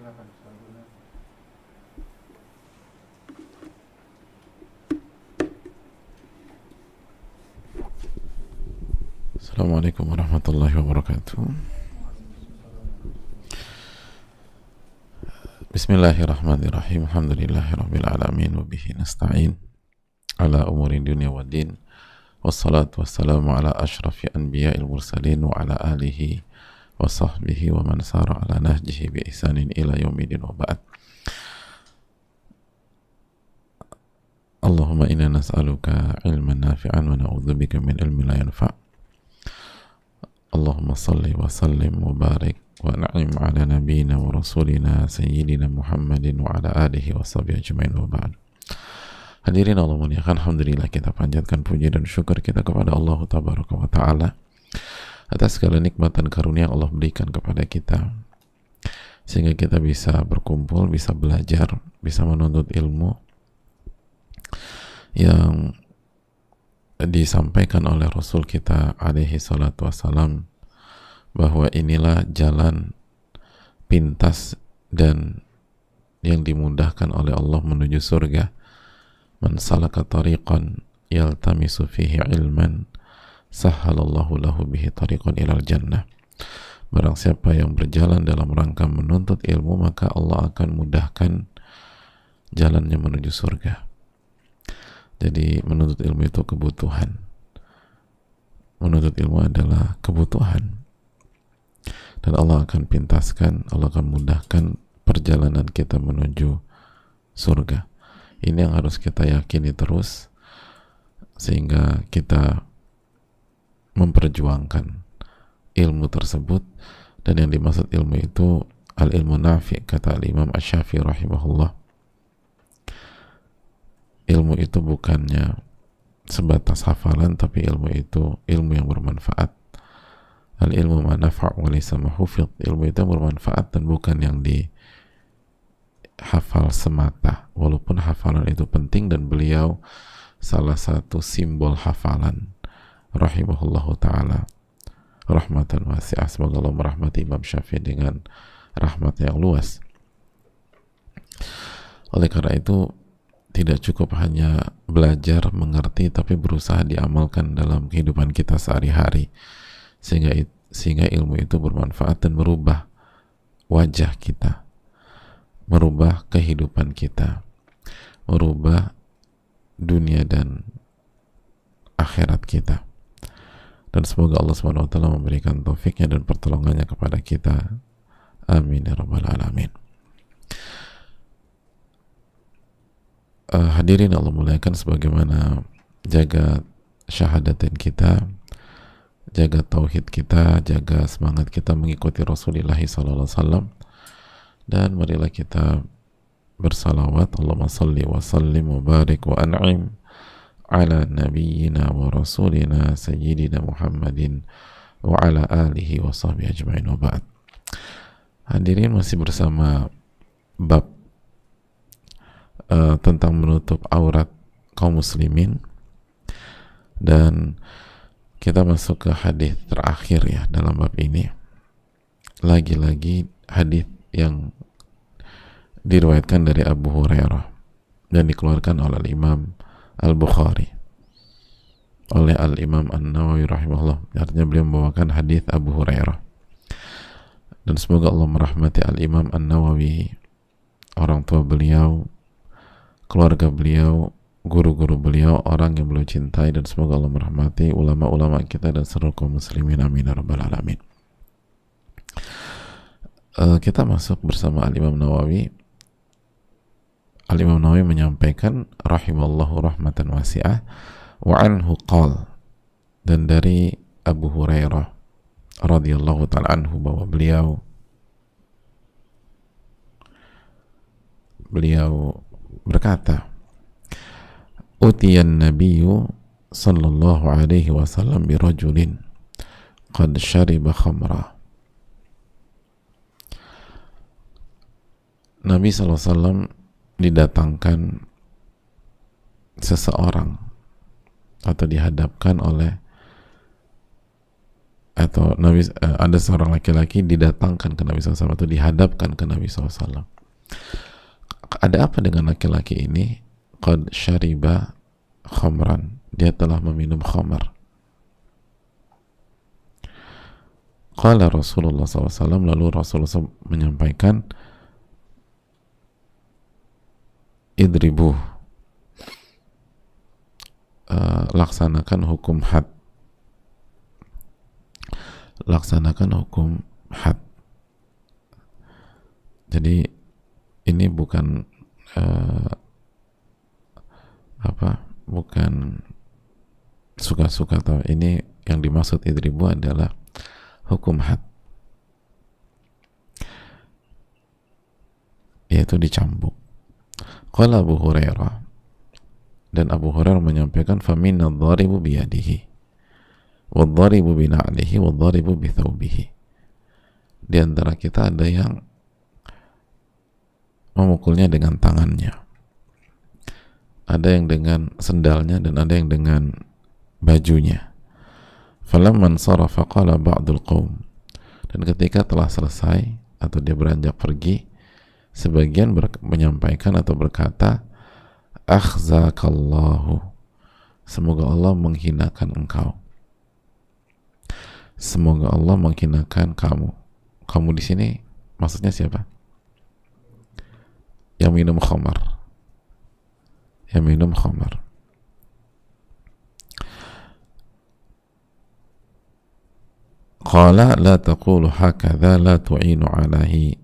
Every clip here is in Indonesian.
Assalamualaikum warahmatullahi wabarakatuh. Bismillahirrahmanirrahim. Alhamdulillahirabbil alamin wa bihi nasta'in ala umuri dunya waddin. Wassalatu wassalamu ala asyrafil anbiya'il mursalin wa ala alihi wa sahbihi wa man sara ala nahjihi bi ihsanin ila yaumidin wa ba'd. Allahumma inna nas'aluka ilman nafi'an wa na'udzubika min ilmin la yanfa'. Allahumma salli wa sallim wa barik wa na'im ala nabiyina wa rasulina sayyidina Muhammadin wa ala alihi wa sahbihi ajma'in wa ba'd. Hadirin Allah muliakan, alhamdulillah kita panjatkan puji dan syukur kita kepada Allah tabaraka wa ta'ala atas segala nikmat dan karunia yang Allah berikan kepada kita sehingga kita bisa berkumpul, bisa belajar, bisa menuntut ilmu yang disampaikan oleh Rasul kita alaihi salatu wassalam, bahwa inilah jalan pintas dan yang dimudahkan oleh Allah menuju surga. Man salaka tariqan yaltamisu fihi ilman sahhalallahu lahu bihi tariqan ilal jannah. Barang siapa yang berjalan dalam rangka menuntut ilmu, maka Allah akan mudahkan jalannya menuju surga. Jadi menuntut ilmu itu kebutuhan. Menuntut ilmu adalah kebutuhan. Dan Allah akan pintaskan, Allah akan mudahkan perjalanan kita menuju surga. Ini yang harus kita yakini terus, sehingga kita memperjuangkan ilmu tersebut. Dan yang dimaksud ilmu itu al-ilmu nafi', kata al-Imam Asy-Syafi'i rahimahullah. Ilmu itu bukannya sebatas hafalan, tapi ilmu itu ilmu yang bermanfaat. Al-ilmu ma nafa' wa laysa ma hufidh. Ilmu itu yang bermanfaat dan bukan yang dihafal semata. Walaupun hafalan itu penting, dan beliau salah satu simbol hafalan rahimahullahu ta'ala rahmatan wasi'ah. Semoga Allah merahmati Imam Syafi'i dengan rahmat yang luas. Oleh karena itu, tidak cukup hanya belajar, mengerti, tapi berusaha diamalkan dalam kehidupan kita sehari-hari, sehingga ilmu itu bermanfaat dan merubah wajah kita, merubah kehidupan kita, merubah dunia dan akhirat kita. Dan semoga Allah SWT memberikan taufiknya dan pertolongannya kepada kita. Amin ya rabbal alamin. Hadirin Allah muliakan, sebagaimana jaga syahadatin kita, jaga tauhid kita, jaga semangat kita mengikuti Rasulullah SAW, dan marilah kita bersalawat, Allahumma salli wa sallim wa barik wa an'im ala nabiyyina wa rasulina sayyidina Muhammadin wa ala alihi wa sahbihi ajma'in wa ba'd. Hadirin, masih bersama bab tentang menutup aurat kaum muslimin, dan kita masuk ke hadis terakhir ya dalam bab ini. Lagi-lagi hadis yang diriwayatkan dari Abu Hurairah dan dikeluarkan oleh Imam Al-Bukhari, oleh Al-Imam An-Nawawi rahimahullah. Artinya beliau membawakan hadis Abu Hurairah. Dan semoga Allah merahmati Al-Imam An-Nawawi, orang tua beliau, keluarga beliau, guru-guru beliau, orang yang beliau cintai, dan semoga Allah merahmati ulama-ulama kita dan seluruh kaum muslimin. Amin ya rabbal alamin. Kita masuk bersama Al-Imam Nawawi. Al-Imam Nawawi menyampaikan rahimallahu rahmatan wasi'ah wa anhu qal, dan dari Abu Hurairah radhiyallahu ta'ala anhu, bahwa beliau berkata, utiyan nabiyyu sallallahu alaihi wasallam birajulin qad syariba khamra. Nabi SAW didatangkan seseorang, atau dihadapkan oleh atau ada seorang laki-laki didatangkan ke Nabi SAW atau dihadapkan ke Nabi SAW. Ada apa dengan laki-laki ini? Qad syariba khamran, dia telah meminum khamar. Qala Rasulullah SAW, lalu Rasulullah SAW menyampaikan, idribuh, laksanakan hukum had, laksanakan hukum had. Jadi ini bukan bukan suka-suka, atau ini yang dimaksud idribu adalah hukum had, yaitu dicambuk. Qala Abu Hurairah, dan Abu Hurairah menyampaikan, faminna dharibu biyadihi wadh-dharibu bina'lihi wadh-dharibu bithawbihi. Di antara kita ada yang memukulnya dengan tangannya, ada yang dengan sendalnya, dan ada yang dengan bajunya. Falamman sarafa qala ba'dul qaum, dan ketika telah selesai atau dia beranjak pergi, sebagian menyampaikan atau berkata, akhzakallahu, semoga Allah menghinakan engkau, semoga Allah menghinakan kamu. Kamu di sini maksudnya siapa? Yang minum khamar, yang minum khamar. Qala la taqulu hakadha la tu'inu alaihi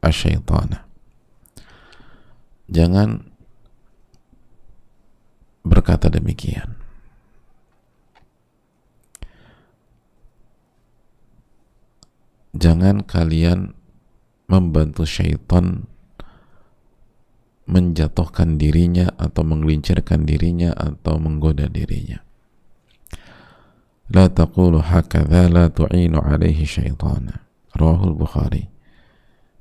asyaitana. Jangan berkata demikian. Jangan kalian membantu syaitan menjatuhkan dirinya atau menggelincirkan dirinya atau menggoda dirinya. La taqulu hakadha la tu'inu alaihi syaitana. Rawahul Bukhari.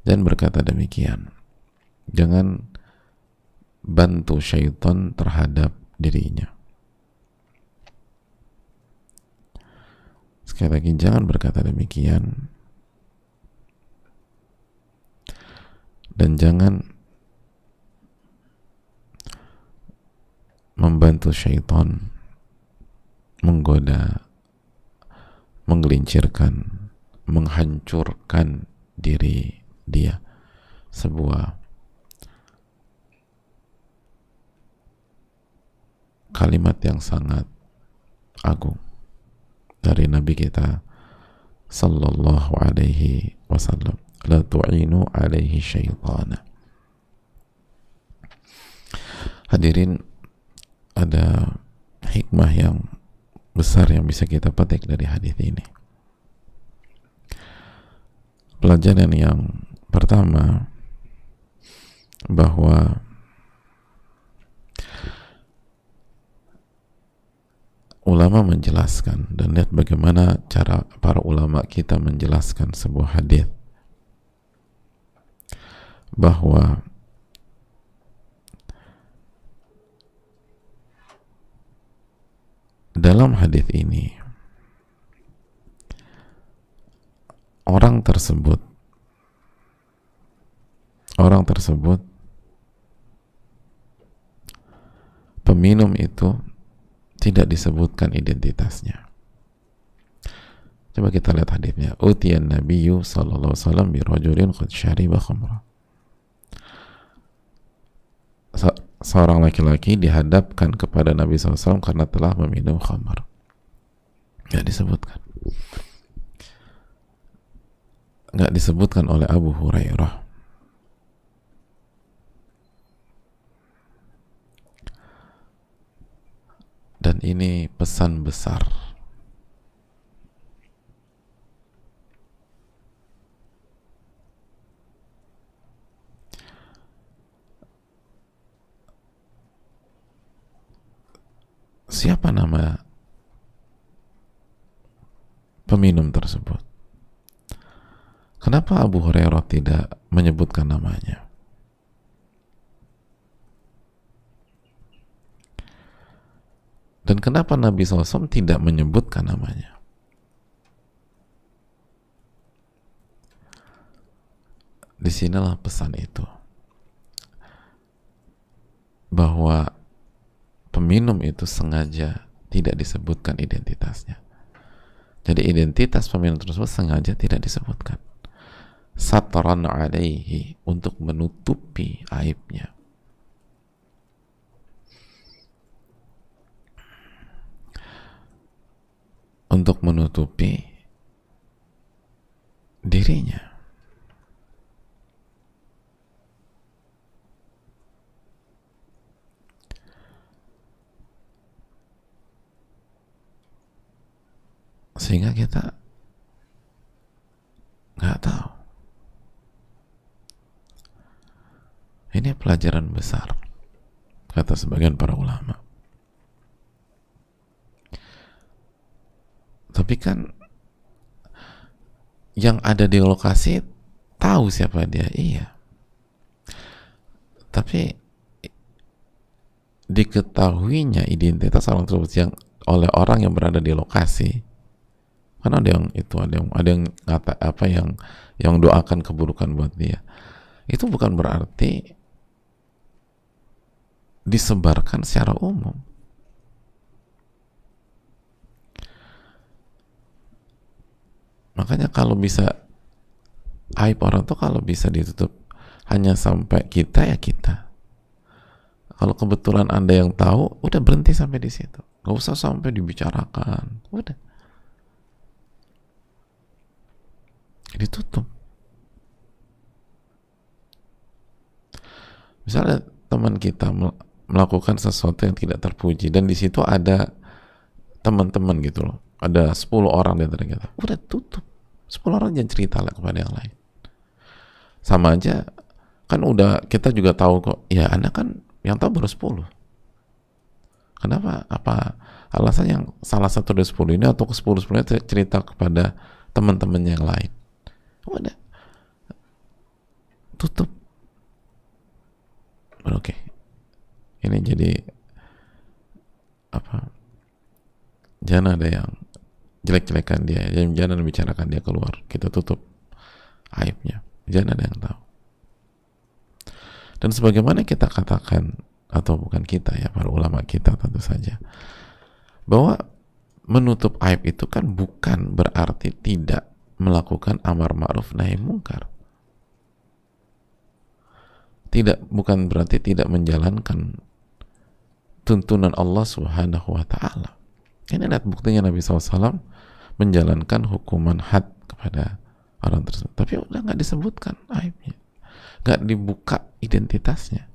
Dan berkata demikian, jangan bantu syaitan terhadap dirinya. Sekali lagi, jangan berkata demikian, dan jangan membantu syaitan menggoda, menggelincirkan, menghancurkan diri dia. Sebuah kalimat yang sangat agung dari Nabi kita sallallahu alaihi wasallam, la tu'inu alaihi syaitana. Hadirin, ada hikmah yang besar yang bisa kita petik dari hadis ini. Pelajaran yang pertama, bahwa ulama menjelaskan, dan lihat bagaimana cara para ulama kita menjelaskan sebuah hadis, bahwa dalam hadis ini orang tersebut peminum itu tidak disebutkan identitasnya. Coba kita lihat hadisnya. Utiyan Nabiyyu sallallahu alaihi wasallam bi rajulin qad syariba khamra. Seorang laki-laki dihadapkan kepada Nabi SAW karena telah meminum khamar. Nggak disebutkan. Nggak disebutkan oleh Abu Hurairah. Dan ini pesan besar. Siapa nama peminum tersebut? Kenapa Abu Hurairah tidak menyebutkan namanya? Dan kenapa Nabi SAW tidak menyebutkan namanya? disinilah pesan itu, bahwa peminum itu sengaja tidak disebutkan identitasnya. Jadi identitas peminum tersebut sengaja tidak disebutkan. Satran alaihi, untuk menutupi aibnya. Untuk menutupi dirinya. Sehingga kita nggak tahu. Ini pelajaran besar, kata sebagian para ulama. Tapi kan yang ada di lokasi tahu siapa dia, iya. Tapi diketahuinya identitas orang tersebut yang oleh orang yang berada di lokasi, karena ada yang itu, ada yang ngata apa, yang doakan keburukan buat dia, itu bukan berarti disebarkan secara umum. Makanya kalau bisa, aib orang tuh kalau bisa ditutup hanya sampai kita, ya kita. Kalau kebetulan Anda yang tahu, udah berhenti sampai di situ. Gak usah sampai dibicarakan. Udah. Ditutup. Misalnya teman kita melakukan sesuatu yang tidak terpuji, dan di situ ada teman-teman gitu loh. Ada 10 orang di antara kita. Udah tutup. 10 orang jangan cerita lah kepada yang lain. Sama aja, kan udah, kita juga tahu kok, ya Anda kan yang tahu baru 10. Kenapa? Apa alasan yang salah satu dari 10 ini atau ke 10 cerita kepada teman-teman yang lain? Udah. Tutup. Oke. Ini jadi apa? Jangan ada yang jelek-jelekan dia, jangan membicarakan dia keluar. Kita tutup aibnya. Jangan ada yang tahu. Dan sebagaimana kita katakan, atau bukan kita ya, para ulama kita tentu saja, bahwa menutup aib itu kan bukan berarti tidak melakukan amar ma'ruf nahi mungkar. Bukan berarti tidak menjalankan tuntunan Allah Subhanahu wa ta'ala. Ini lihat buktinya Nabi SAW menjalankan hukuman had kepada orang tersebut, tapi udah nggak disebutkan aibnya, nggak dibuka identitasnya,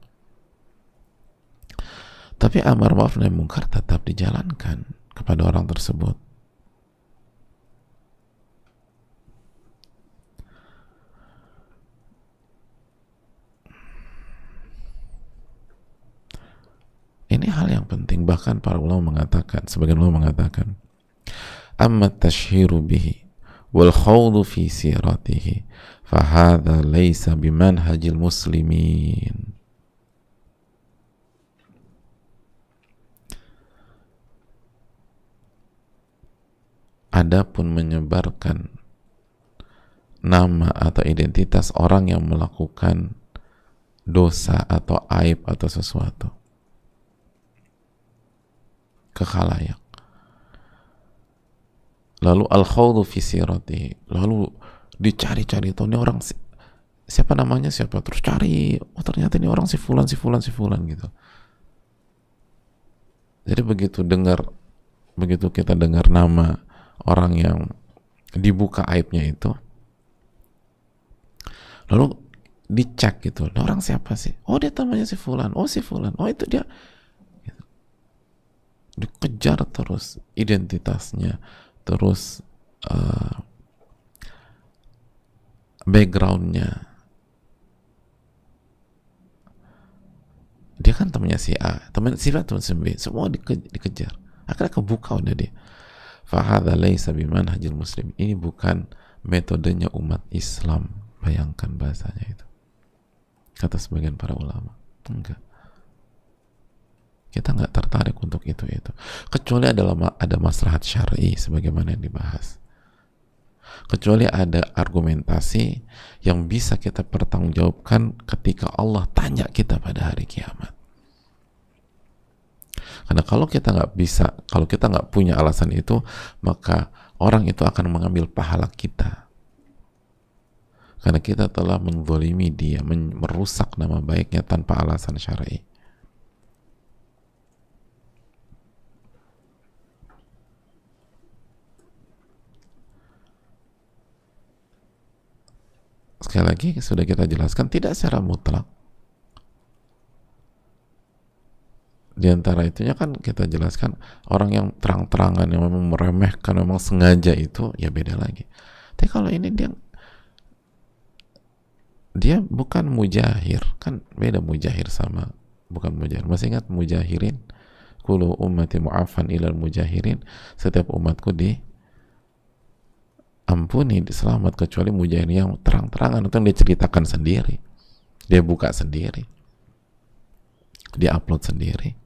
tapi amar ma'ruf nahi mungkar tetap dijalankan kepada orang tersebut. Ini hal yang penting. Bahkan para ulama mengatakan, sebagian ulama mengatakan, amma tashhiru bihi wal khawdu fi siratihi fahadha laysa bimanhajil muslimin. Adapun menyebarkan nama atau identitas orang yang melakukan dosa atau aib atau sesuatu ke khalayak, lalu al-khawdu fi siratihi, lalu dicari-cari, tuh ini orang siapa namanya, siapa, terus cari, oh ternyata ini orang si fulan gitu. Jadi begitu kita dengar nama orang yang dibuka aibnya itu, lalu dicek gitu, nah, orang siapa sih, oh dia namanya si fulan, oh si fulan, oh itu dia, dikejar terus identitasnya, terus backgroundnya. Dia kan temannya si A, teman si B, teman si B, semua dikejar. Akhirnya kebuka udah dia. Fahadha laysa bimanhajil muslim. Ini bukan metodenya umat Islam. Bayangkan bahasanya itu. Kata sebagian para ulama. Enggak. Kita nggak tertarik untuk itu. Kecuali ada maslahat syar'i sebagaimana yang dibahas. kecuali ada argumentasi yang bisa kita pertanggungjawabkan ketika Allah tanya kita pada hari kiamat. Karena kalau kita nggak bisa, kalau kita nggak punya alasan itu, maka orang itu akan mengambil pahala kita. Karena kita telah menzalimi dia, merusak nama baiknya tanpa alasan syar'i. Sekali lagi sudah kita jelaskan, tidak secara mutlak. Di antara itunya kan kita jelaskan, orang yang terang-terangan, yang memang meremehkan, memang sengaja, itu ya beda lagi. Tapi kalau ini dia bukan mujahir, kan beda mujahir sama bukan mujahir. Masih ingat mujahirin? Kullu ummati mu'afan ilal mujahirin, setiap umatku ampuni, selamat, kecuali mujahir yang terang-terangan, itu yang dia ceritakan sendiri, dia buka sendiri, dia upload sendiri.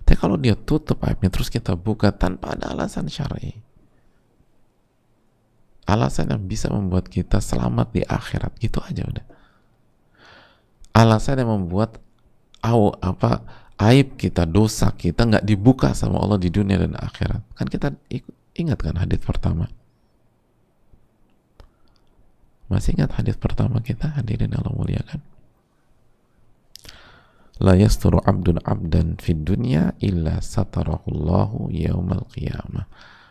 Tapi kalau dia tutup aibnya terus kita buka tanpa ada alasan syar'i, alasan yang bisa membuat kita selamat di akhirat, gitu aja udah. Alasan yang membuat aib kita, dosa kita nggak dibuka sama Allah di dunia dan akhirat. Kan kita ingat kan hadis pertama? Masih ingat hadis pertama kita, hadirin Allah muliakan? La yasturu abdun abdan fid dunya illa satarahullahu yaumal qiyamah.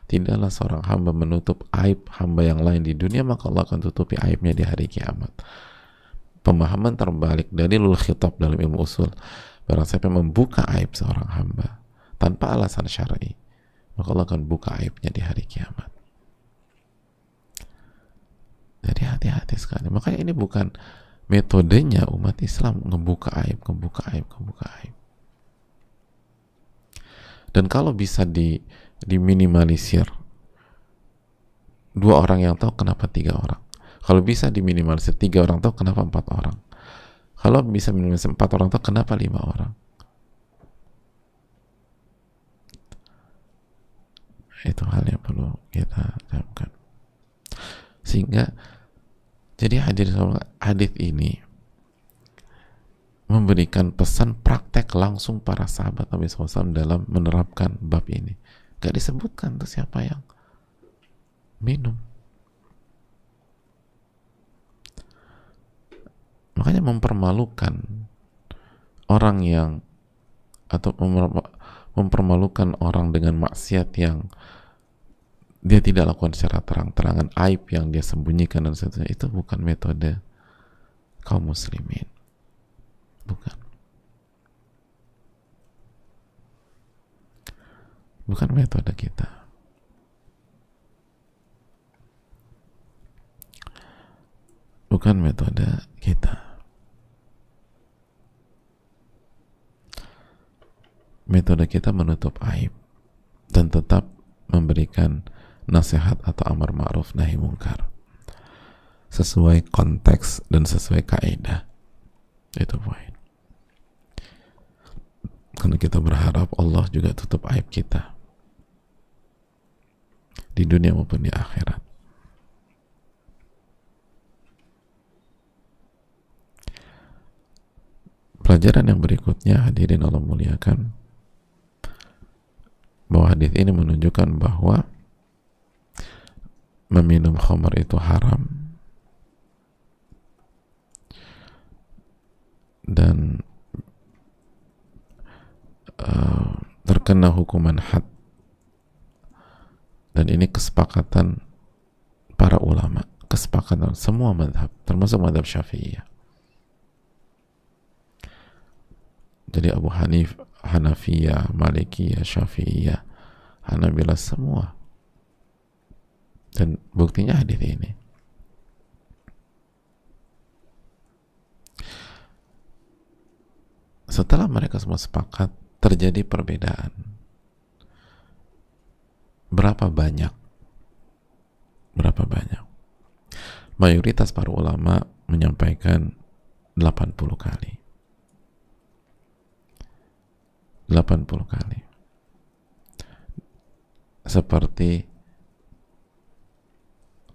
Tidaklah seorang hamba menutup aib hamba yang lain di dunia, maka Allah akan tutupi aibnya di hari kiamat. Pemahaman terbalik dari lul khitab dalam ilmu usul, barang siapa yang membuka aib seorang hamba tanpa alasan syar'i, maka Allah akan buka aibnya di hari kiamat. Jadi hati-hati sekali. Makanya ini bukan metodenya umat Islam ngebuka aib. Dan kalau bisa diminimalisir, 2 orang yang tahu, kenapa 3 orang? Kalau bisa diminimalisir 3 orang tahu, kenapa 4 orang? Kalau bisa minimalisir 4 orang tahu, kenapa 5 orang? Itu hal yang perlu kita camkan. Sehingga jadi hadis ini memberikan pesan praktek langsung para sahabat Nabi SAW dalam menerapkan bab ini. Gak disebutkan tuh siapa yang minum. Makanya mempermalukan orang yang, atau mempermalukan orang dengan maksiat yang dia tidak lakukan secara terang-terangan, aib yang dia sembunyikan dan seterusnya, itu bukan metode kaum muslimin. Bukan metode kita. Bukan metode kita. Metode kita menutup aib dan tetap memberikan nasihat atau amar ma'ruf nahi mungkar sesuai konteks dan sesuai kaidah. Itu poin. Karena kita berharap Allah juga tutup aib kita di dunia maupun di akhirat. Pelajaran yang berikutnya, hadirin Allah muliakan, bahwa hadis ini menunjukkan bahwa meminum khamar itu haram dan terkena hukuman had, dan ini kesepakatan para ulama, kesepakatan semua mazhab, termasuk mazhab Syafi'iyah. Jadi Abu Hanafiyah, Malikiyah, Syafi'iyah, Hanabilah, semua. Dan buktinya hadis ini. Setelah mereka semua sepakat, terjadi perbedaan. Berapa banyak? Mayoritas para ulama menyampaikan 80 kali. 80 kali. Seperti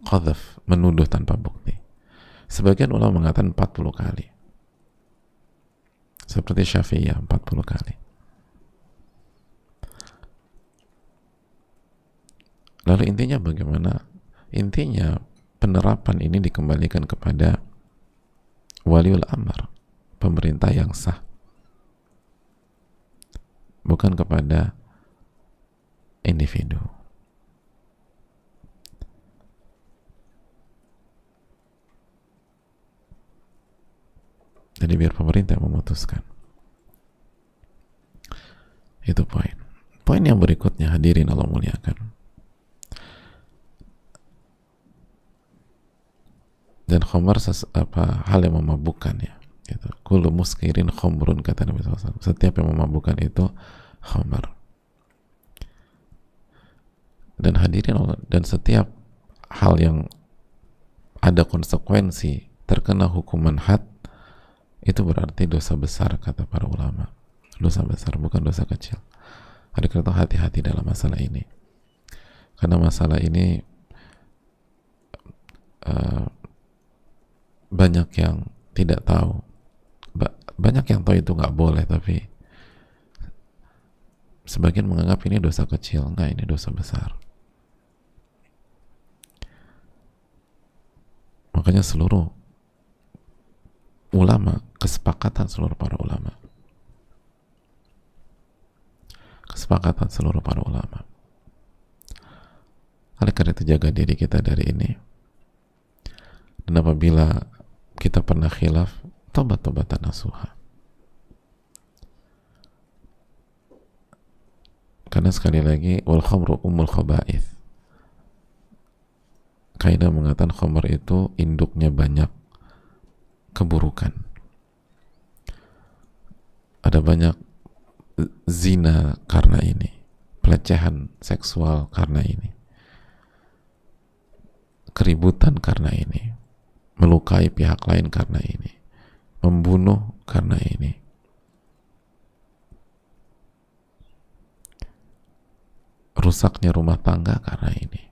qadhaf, menuduh tanpa bukti. Sebagian ulama mengatakan 40 kali. Seperti Syafi'iyah 40 kali. Lalu intinya bagaimana? Intinya penerapan ini dikembalikan kepada waliul amr, pemerintah yang sah, bukan kepada individu. Jadi biar pemerintah yang memutuskan. Itu poin. Poin yang berikutnya, hadirin Allah muliakan. Dan khamar hal yang memabukkan ya. Gitu. Kullu muskirin khamrun, kata Nabi SAW. Setiap yang memabukkan itu khamar. Dan hadirin Allah, dan setiap hal yang ada konsekuensi terkena hukuman had, itu berarti dosa besar, kata para ulama. Dosa besar, bukan dosa kecil. Oleh karena itu hati-hati dalam masalah ini, karena masalah ini banyak yang tidak tahu. Banyak yang tahu itu nggak boleh, tapi sebagian menganggap ini dosa kecil. Enggak, ini dosa besar. Makanya seluruh ulama, kesepakatan seluruh para ulama, oleh karena itu jaga diri kita dari ini. Dan apabila kita pernah khilaf, tobat-tobatan nasuha. Karena sekali lagi, wal khamru ummul khaba'ith. Kaidah mengatakan khamr itu induknya banyak keburukan. Ada banyak zina karena ini, pelecehan seksual karena ini, keributan karena ini, melukai pihak lain karena ini, membunuh karena ini, rusaknya rumah tangga karena ini.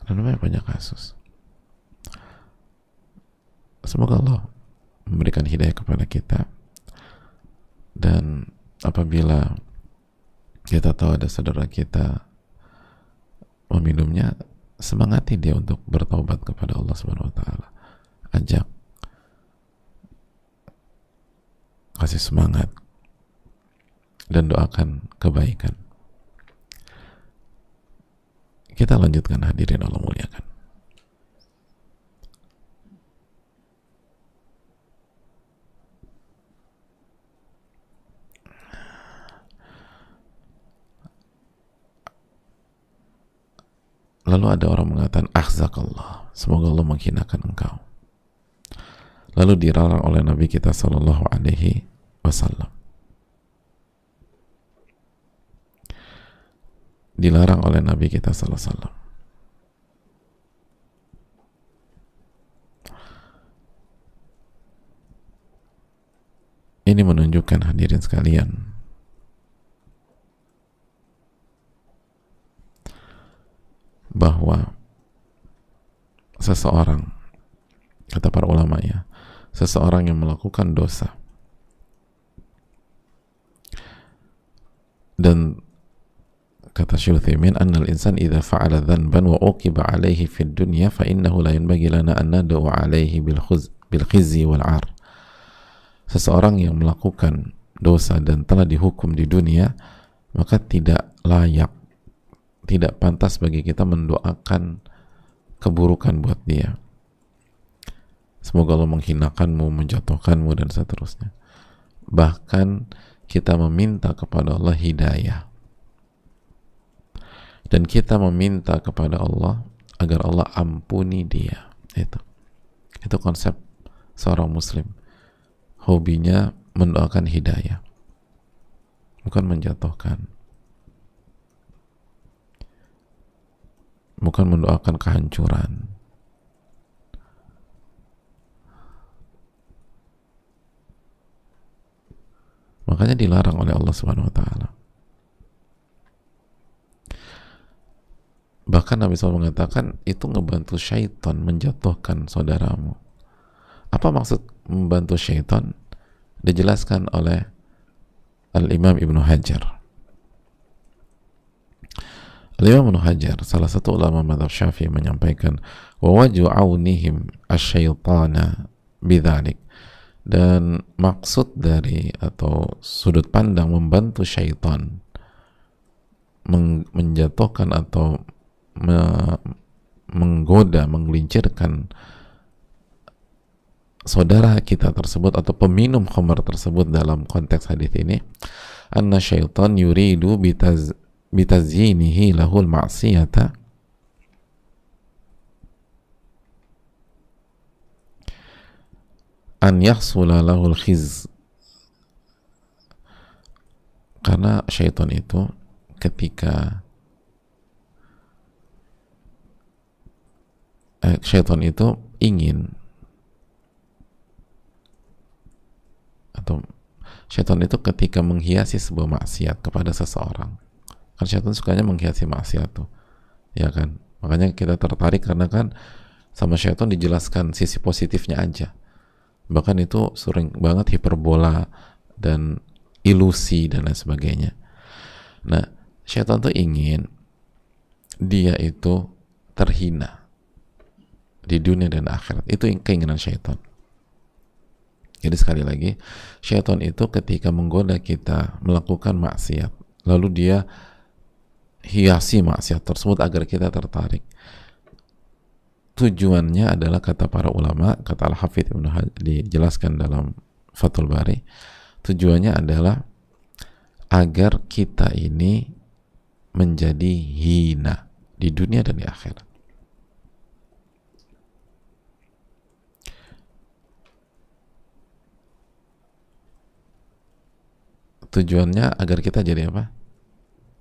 Dan banyak kasus. Semoga Allah memberikan hidayah kepada kita, dan apabila kita tahu ada saudara kita meminumnya, semangati dia untuk bertaubat kepada Allah Subhanahu wa taala. Ajak, kasih semangat, dan doakan kebaikan. Kita lanjutkan, hadirin Allah muliakan. Lalu ada orang mengatakan, akhzakallah, semoga Allah menghinakan engkau. Lalu dilarang oleh Nabi kita Sallallahu Alaihi Wasallam. Dilarang oleh Nabi kita Sallallahu Alaihi Wasallam. Ini menunjukkan, hadirin sekalian, bahwa seseorang, kata para ulama ya, seseorang yang melakukan dosa dan kata Syekh Utsaimin, annal insan idza fa'ala dhanban wa uqiba 'alaihi fid dunya fa innahu la yanbaghi lana an nad'u 'alaihi bil khizyi wal 'ar. Seseorang yang melakukan dosa dan telah dihukum di dunia, maka tidak layak, tidak pantas bagi kita mendoakan keburukan buat dia. Semoga Allah menghinakanmu, menjatuhkanmu, dan seterusnya. Bahkan kita meminta kepada Allah hidayah, dan kita meminta kepada Allah agar Allah ampuni dia. Itu konsep seorang muslim. Hobinya mendoakan hidayah, bukan menjatuhkan, bukan mendoakan kehancuran. Makanya dilarang oleh Allah Subhanahu wa taala. Bahkan Nabi SAW mengatakan itu ngebantu syaitan menjatuhkan saudaramu. Apa maksud membantu syaitan? Dijelaskan oleh Al-Imam Ibnu Hajar. Al-Imam Ibnu Hajar, salah satu ulama mazhab Syafi'i, menyampaikan wa wajhu aunihim asyaitana bidzalik, dan maksud dari atau sudut pandang membantu syaitan menjatuhkan atau menggoda, menggelincirkan saudara kita tersebut atau peminum khamar tersebut dalam konteks hadis ini, anna syaitan yuridu bitazyinihi lahul ma'siyata an yahsula lahul khiz. Karena syaitan itu ketika syaitan itu ingin, atau syaitan itu ketika menghiasi sebuah maksiat kepada seseorang, kan syaitan sukanya menghiasi maksiat tuh, ya kan, makanya kita tertarik karena kan sama syaitan dijelaskan sisi positifnya aja, bahkan itu sering banget hiperbola dan ilusi dan lain sebagainya. Nah, syaitan tuh ingin dia itu terhina di dunia dan akhirat. Itu keinginan syaitan. Jadi sekali lagi, syaitan itu ketika menggoda kita melakukan maksiat, lalu dia hiasi maksiat tersebut agar kita tertarik. Tujuannya adalah, kata para ulama, kata Al-Hafidz Ibnu Hajar dijelaskan dalam Fathul Bari, tujuannya adalah agar kita ini menjadi hina di dunia dan di akhirat. Tujuannya agar kita jadi apa?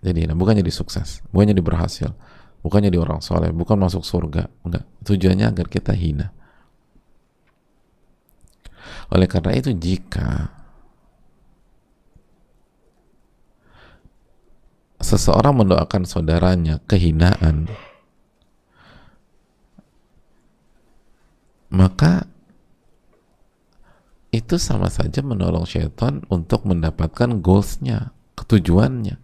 Jadi hina, bukan jadi sukses, bukan jadi berhasil, bukan jadi orang soleh, bukan masuk surga, enggak. Tujuannya agar kita hina. Oleh karena itu, jika seseorang mendoakan saudaranya kehinaan, maka itu sama saja menolong syaitan untuk mendapatkan goalsnya, ketujuannya.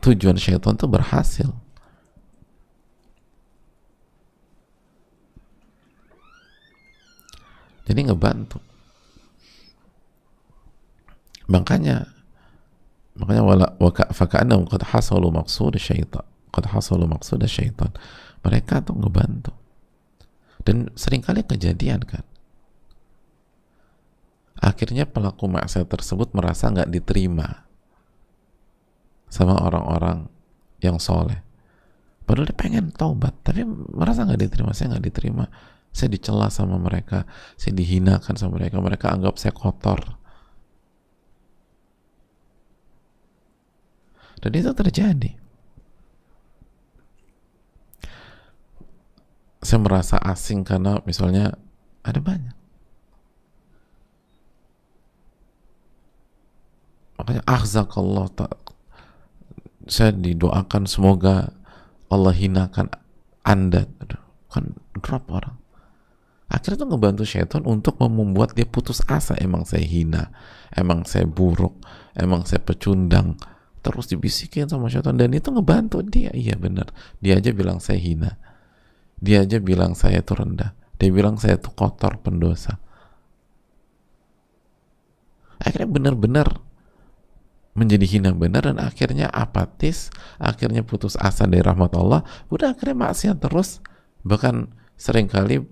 Tujuan syaitan itu berhasil. Jadi ngebantu. Makanya faka'annahum qad hasalu maqsud syaitan. Qad hasalu maqsud syaitan. Mereka tuh ngebantu. Dan seringkali kejadian kan. Akhirnya pelaku maksiat tersebut merasa nggak diterima sama orang-orang yang soleh. Padahal dia pengen taubat, tapi merasa nggak diterima. Saya nggak diterima, saya dicela sama mereka, saya dihinakan sama mereka, mereka anggap saya kotor. Dan itu terjadi. Saya merasa asing karena misalnya ada banyak. Makanya akhzakallah, saya didoakan semoga Allah hinakan Anda. Kan drop orang. Akhirnya tuh ngebantu syaitan untuk membuat dia putus asa. Emang saya hina, emang saya buruk, emang saya pecundang. Terus dibisikin sama syaitan, dan itu ngebantu dia. Iya benar, dia aja bilang saya hina, dia aja bilang saya itu rendah, dia bilang saya itu kotor, pendosa. Akhirnya benar-benar menjadi hina benar, dan akhirnya apatis, akhirnya putus asa dari rahmat Allah, udah akhirnya maksiat terus, bahkan seringkali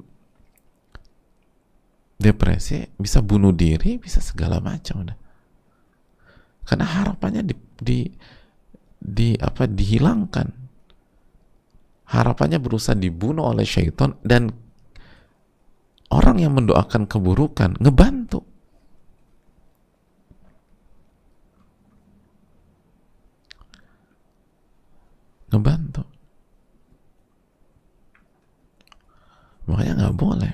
depresi, bisa bunuh diri, bisa segala macam udah. Karena harapannya dihilangkan. Harapannya berusaha dibunuh oleh syaitan, dan orang yang mendoakan keburukan ngebantu. Ngebantu. Makanya nggak boleh.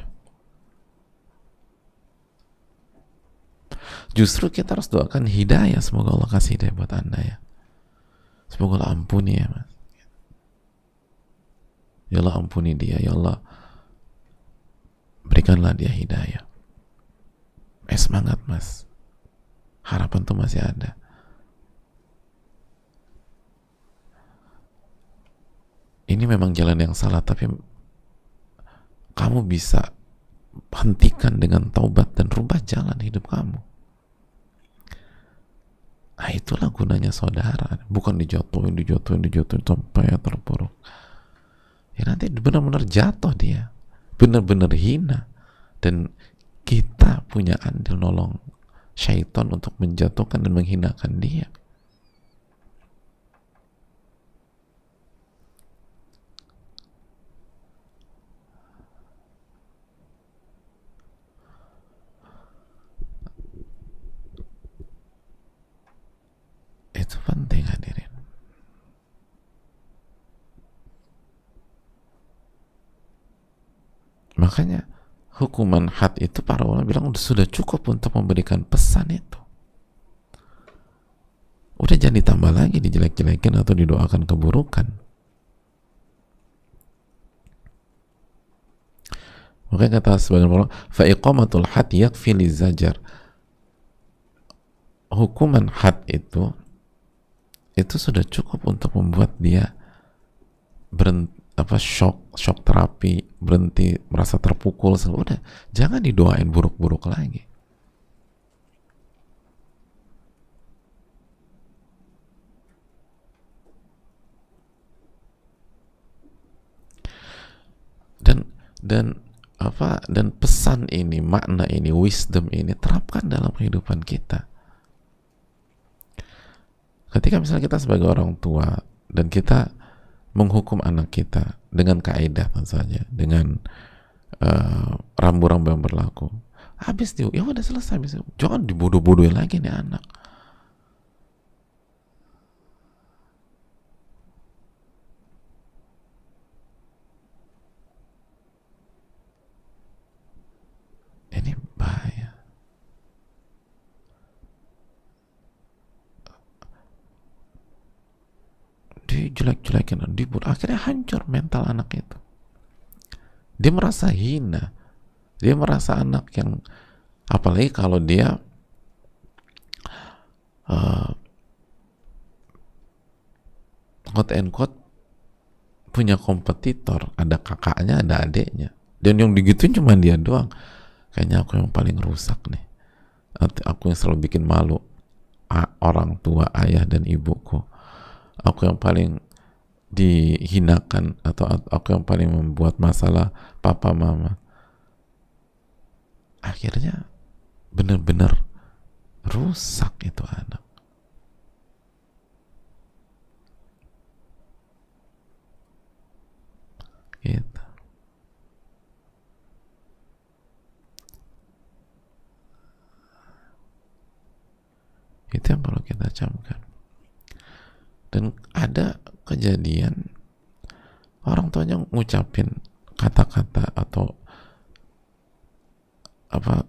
Justru kita harus doakan hidayah, semoga Allah kasih hidayah buat anda ya, semoga Allah ampuni ya mas, ya Allah ampuni dia, ya Allah berikanlah dia hidayah. Semangat mas, harapan tuh masih ada. Ini memang jalan yang salah, tapi kamu bisa hentikan dengan taubat dan rubah jalan hidup kamu. Nah itulah gunanya saudara, bukan dijatuhin sampai terpuruk. Ya nanti benar-benar jatuh dia, benar-benar hina, dan kita punya andil nolong syaitan untuk menjatuhkan dan menghinakan dia. Itu penting hadirin. Makanya hukuman had itu para ulama bilang sudah cukup untuk memberikan pesan itu. Udah jangan ditambah lagi, dijelek-jelekin atau didoakan keburukan. Makanya kata sebagian ulama, fa iqamatul had yakfi lizajar. Hukuman had itu sudah cukup untuk membuat dia shock terapi, berhenti merasa terpukul. Udah jangan didoain buruk-buruk lagi. Dan pesan ini, makna ini, wisdom ini terapkan dalam kehidupan kita. Ketika misalnya kita sebagai orang tua dan kita menghukum anak kita dengan kaidah tentu saja, dengan rambu-rambu yang berlaku, habis dia, ya udah selesai, jangan dibodoh-bodohin lagi nih anak. Ini bahaya. Dijelek-jelekin, akhirnya hancur mental anak itu. Dia merasa hina, dia merasa anak yang, apalagi kalau dia quote and quote punya kompetitor, ada kakaknya, ada adeknya, dan yang digituin cuma dia doang. Kayaknya aku yang paling rusak nih, aku yang selalu bikin malu orang tua, ayah dan ibuku, aku yang paling dihinakan, atau aku yang paling membuat masalah papa mama. Akhirnya benar-benar rusak itu anak. Gitu. Itu yang perlu kita camkan. Dan ada kejadian orang tuanya ngucapin kata-kata atau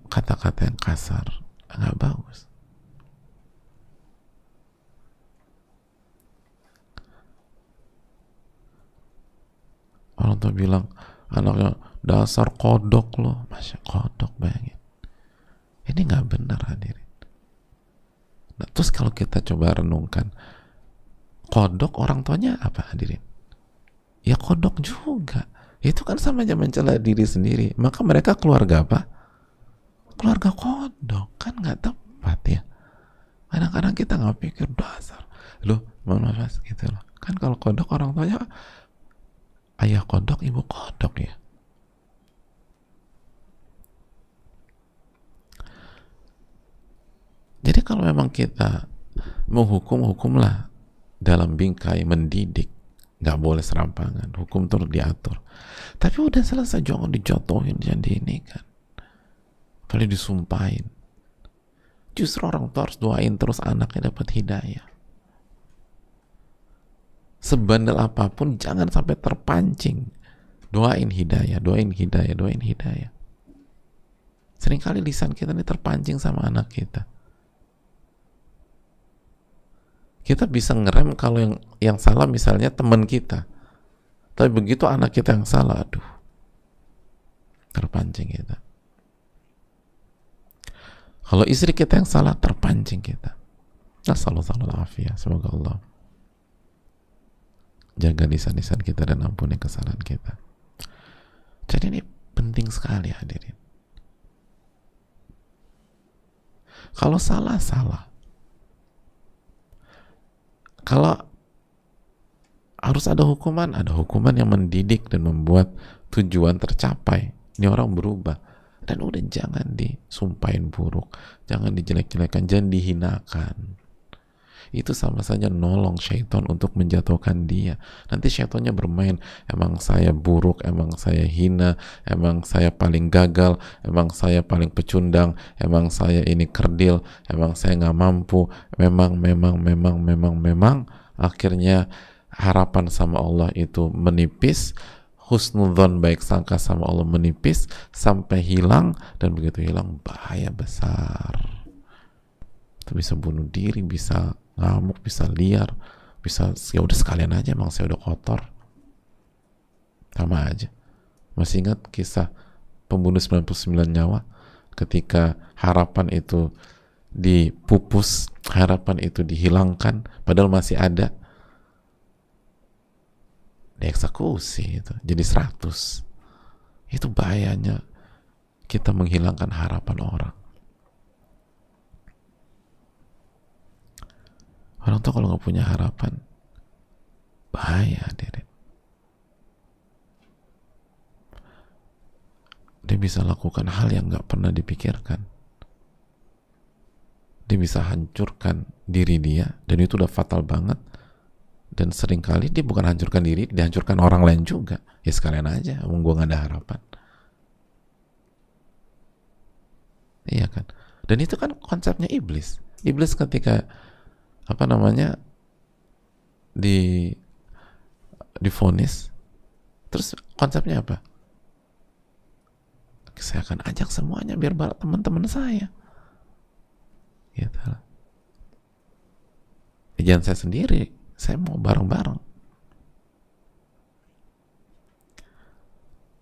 kata-kata yang kasar, nggak bagus. Orang tua bilang anaknya dasar kodok loh, masya kodok, bayangin. Ini nggak benar hadirin. Nah, terus kalau kita coba renungkan, kodok orang tuanya apa hadirin? Ya kodok juga. Itu kan sama aja mencela diri sendiri. Maka mereka keluarga apa? Keluarga kodok. Kan nggak tepat ya. Kadang-kadang kita nggak pikir dasar. Loh, mas gitu loh. Kan kalau kodok orang tuanya ayah kodok, ibu kodok ya. Jadi kalau memang kita menghukum, hukumlah dalam bingkai mendidik, nggak boleh serampangan, hukum terus diatur. Tapi udah selesai, jangan dijatuhin, jangan diinikan, paling disumpahin. Justru orang tua harus doain terus anaknya dapat hidayah. Sebandel apapun jangan sampai terpancing. Doain hidayah, doain hidayah, doain hidayah. Seringkali lisan kita ini terpancing sama anak kita. Kita bisa ngerem kalau yang salah misalnya teman kita, tapi begitu anak kita yang salah, aduh, terpancing kita. Kalau istri kita yang salah, terpancing kita. Nasallallahu afiyah. Semoga Allah jaga lisan-lisan kita dan ampuni kesalahan kita. Jadi ini penting sekali hadirin. Kalau salah, salah. Kalau harus ada hukuman yang mendidik dan membuat tujuan tercapai. Ini orang berubah. Dan udah jangan disumpahin buruk, jangan dijelek-jelekan, jangan dihinakan. Itu sama saja nolong syaitan untuk menjatuhkan dia. Nanti syaitannya bermain, emang saya buruk, emang saya hina, emang saya paling gagal, emang saya paling pecundang, emang saya ini kerdil, emang saya nggak mampu, memang. Akhirnya harapan sama Allah itu menipis, husnudzon baik sangka sama Allah menipis sampai hilang, dan begitu hilang bahaya besar. Itu bisa bunuh diri, bisa ngamuk, bisa liar, bisa ya udah sekalian aja, emang saya udah kotor. Sama aja. Masih ingat kisah pembunuh 99 nyawa ketika harapan itu dipupus, harapan itu dihilangkan, padahal masih ada, dieksekusi itu jadi 100. Itu bahayanya kita menghilangkan harapan orang. Orang tuh kalau nggak punya harapan bahaya, hadirin. Dia bisa lakukan hal yang nggak pernah dipikirkan. Dia bisa hancurkan diri dia, dan itu udah fatal banget. Dan seringkali dia bukan hancurkan diri, dia hancurkan orang lain juga. Ya sekalian aja, emang gue gak ada harapan. Iya kan? Dan itu kan konsepnya iblis. Iblis ketika divonis, terus konsepnya apa? Saya akan ajak semuanya biar teman-teman saya. Gitu. Jangan saya sendiri, saya mau bareng-bareng.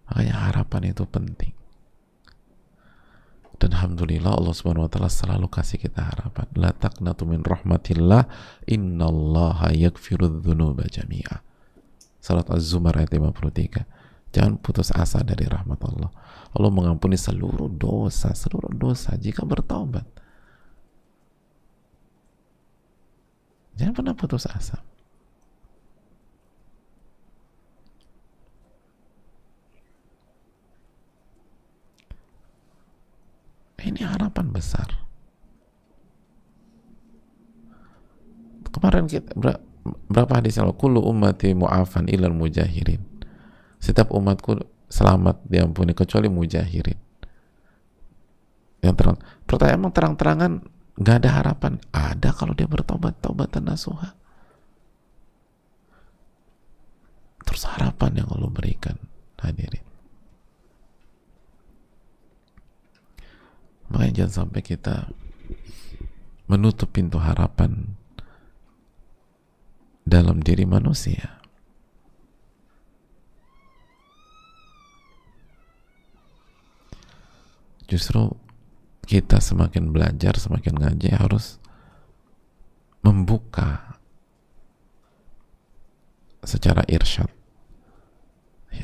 Makanya harapan itu penting. Dan alhamdulillah Allah Subhanahu wa taala selalu kasih kita harapan. La taqnatu min rahmatillah, innallaha yaghfirudz dzunuba jami'a. Salat Az-Zumar ayat 53. Jangan putus asa dari rahmat Allah. Allah mengampuni seluruh dosa jika bertaubat. Jangan pernah putus asa. Ini harapan besar. Kemarin kita berapa hadis yang kullu ummati mu'afan ilal mujahirin. Setiap umatku selamat diampuni kecuali mujahirin. Yang terang. Pertanyaan, emang terang-terangan nggak ada harapan? Ada kalau dia bertobat, taubatan nasuha. Terus harapan yang Allah berikan, hadirin. Makanya jangan sampai kita menutup pintu harapan dalam diri manusia. Justru kita semakin belajar, semakin ngaji, harus membuka secara irsyad.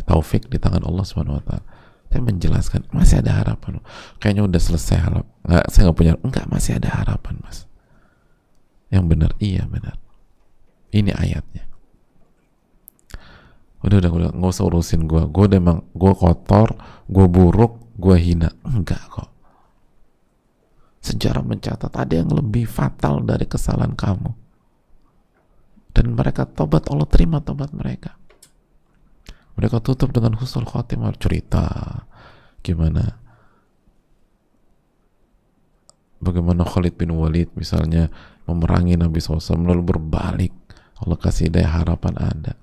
Taufik di tangan Allah Subhanahu wa taala. Saya menjelaskan masih ada harapan. Kayaknya udah selesai harapan. Saya nggak punya. Enggak, masih ada harapan, Mas. Yang benar, iya benar. Ini ayatnya. Udah nggak usah urusin gue emang gue kotor, gue buruk, gue hina. Enggak kok. Sejarah mencatat ada yang lebih fatal dari kesalahan kamu, dan mereka tobat, Allah terima tobat mereka. Mereka tutup dengan husnul khotimah, cerita bagaimana Khalid bin Walid misalnya memerangi Nabi SAW lalu berbalik, Allah kasih hidayah, harapan ada.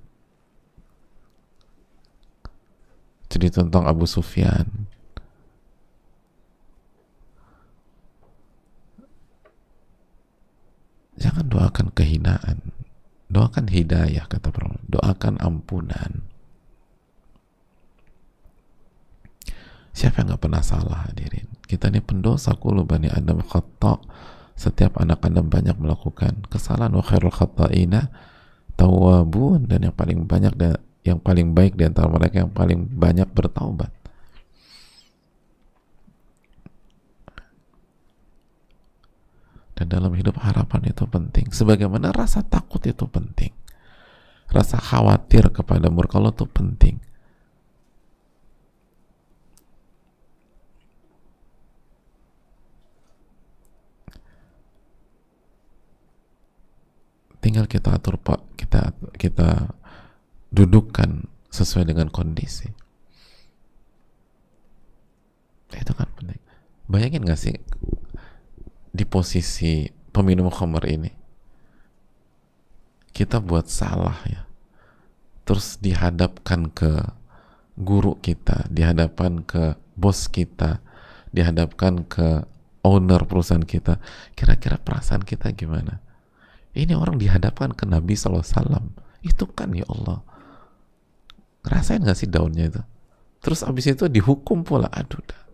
Jadi tentang Abu Sufyan, jangan Jangan doakan kehinaan, doakan hidayah, kata para ulama, doakan ampunan. Siapa yang nggak pernah salah, hadirin? Kita ini pendosa, kullu bani Adam khata'. Setiap anak Adam banyak melakukan kesalahan. Wa khairul khata'ina tawwabun, dan yang paling banyak dan yang paling baik di antara mereka yang paling banyak bertaubat. Dan dalam hidup harapan itu penting, sebagaimana rasa takut itu penting, rasa khawatir kepada murka Allah itu penting. Tinggal kita atur, Pak, kita dudukkan sesuai dengan kondisi. Itu kan penting. Bayangin gak sih di posisi peminum khamr ini, kita buat salah ya, terus dihadapkan ke guru kita, dihadapkan ke bos kita, dihadapkan ke owner perusahaan kita, kira-kira perasaan kita gimana? Ini orang dihadapkan ke Nabi SAW, itu kan ya Allah, ngerasain gak sih daunnya itu? Terus abis itu dihukum pula, aduh dah.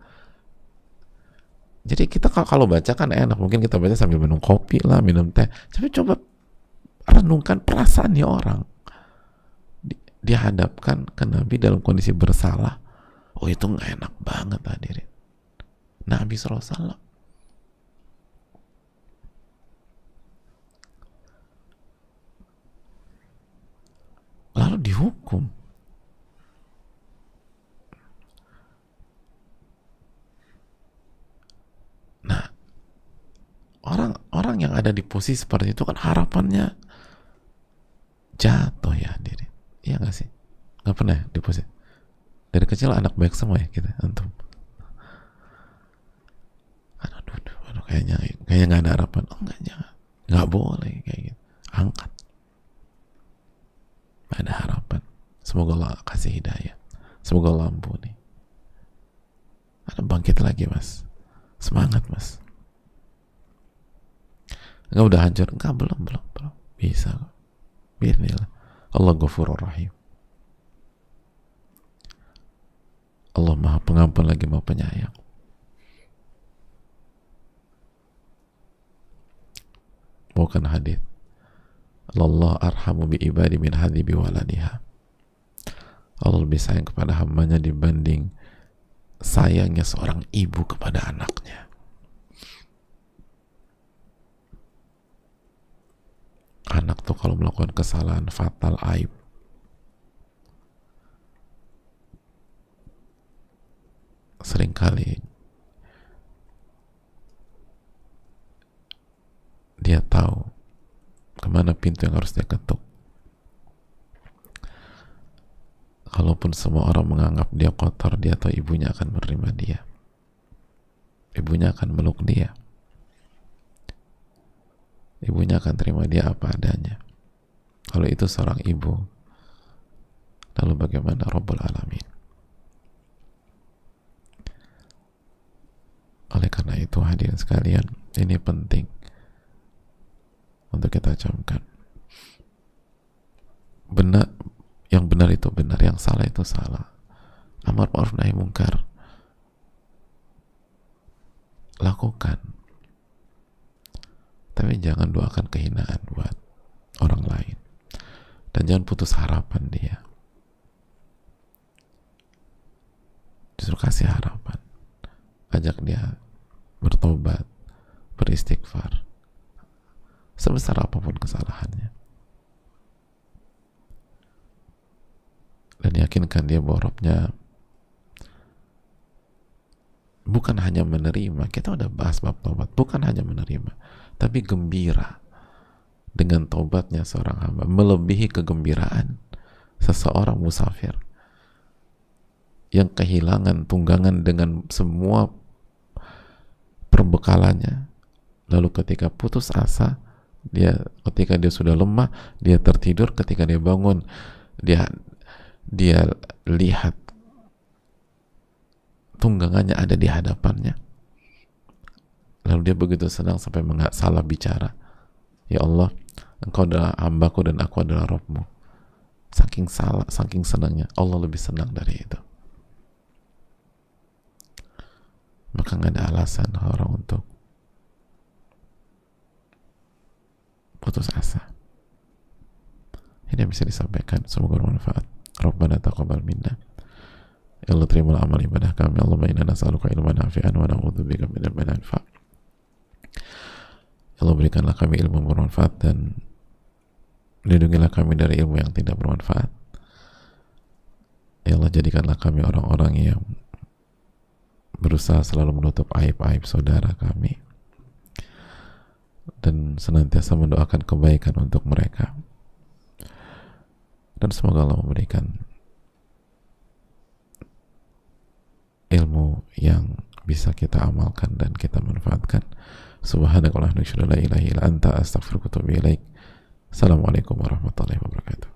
Jadi kita kalau baca kan enak, mungkin kita baca sambil minum kopi lah, minum teh, tapi coba renungkan perasaannya orang dihadapkan ke Nabi dalam kondisi bersalah. Oh, itu gak enak banget, hadirin. Nabi SAW lalu dihukum. Nah, orang yang ada di posisi seperti itu kan harapannya jatuh ya, hadirin. Iya gak sih? Gak pernah ya di posisi dari kecil anak baik semua ya kita, antum? Aduh, kayaknya gak ada harapan. Oh enggak, jangan, gak boleh kayak gitu. Angkat, ada harapan. Semoga Allah kasih hidayah, semoga Allah ampuni. Ada bangkit lagi, mas. Semangat, mas. Enggak udah hancur? Enggak, belum. Bisa kok. Bismillah. Allah Ghafurur Rahim. Allah Maha Pengampun lagi Maha Penyayang. Bukan hadis. Allah arhamu bi ibadi min hadhi bi waladiha. Allah lebih sayang kepada hambanya dibanding sayangnya seorang ibu kepada anaknya. Anak tuh kalau melakukan kesalahan fatal, aib, seringkali dia tahu kemana pintu yang harus dia ketuk. Kalaupun semua orang menganggap dia kotor, dia tahu ibunya akan menerima dia, ibunya akan meluk dia, ibunya akan terima dia apa adanya. Kalau itu seorang ibu, lalu bagaimana Rabbul Alamin? Oleh karena itu, hadirin sekalian, ini penting untuk kita camkan. Benar, yang benar itu benar, yang salah itu salah. Amar ma'ruf nahi mungkar, lakukan. Tapi jangan doakan kehinaan buat orang lain, dan jangan putus harapan dia. Justru kasih harapan, ajak dia bertobat, beristighfar, sebesar apapun kesalahannya, dan yakinkan dia bahwa Rabbnya bukan hanya menerima. Kita udah bahas bab tobat, bukan hanya menerima, tapi gembira dengan tobatnya seorang hamba, melebihi kegembiraan seseorang musafir yang kehilangan tunggangan dengan semua perbekalannya, lalu ketika putus asa, ketika dia sudah lemah, dia tertidur, ketika dia bangun, dia lihat tunggangannya ada di hadapannya, lalu dia begitu senang sampai salah bicara. ya Allah, engkau adalah hambaku dan aku adalah Rabbmu. Saking salah, saking senangnya, Allah lebih senang dari itu. Maka nggak ada alasan orang untuk putus asa. Ini yang bisa disampaikan, semoga bermanfaat. Rabbana taqabbal minna, ya Allah terimalah amal ibadah kami. Allahumma inna nas'aluka ilman nafi'an wa na'udzubika min ilmin la yanfa'. Ya Allah, berikanlah kami ilmu bermanfaat dan lindungilah kami dari ilmu yang tidak bermanfaat. Ya Allah, jadikanlah kami orang-orang yang berusaha selalu menutup aib-aib saudara kami dan senantiasa mendoakan kebaikan untuk mereka. Dan semoga Allah memberikan ilmu yang bisa kita amalkan dan kita manfaatkan. Subhanakallahumma wa bihamdika, la ilaha illa anta, astaghfiruka wa atubu ilaik. Assalamualaikum warahmatullahi wabarakatuh.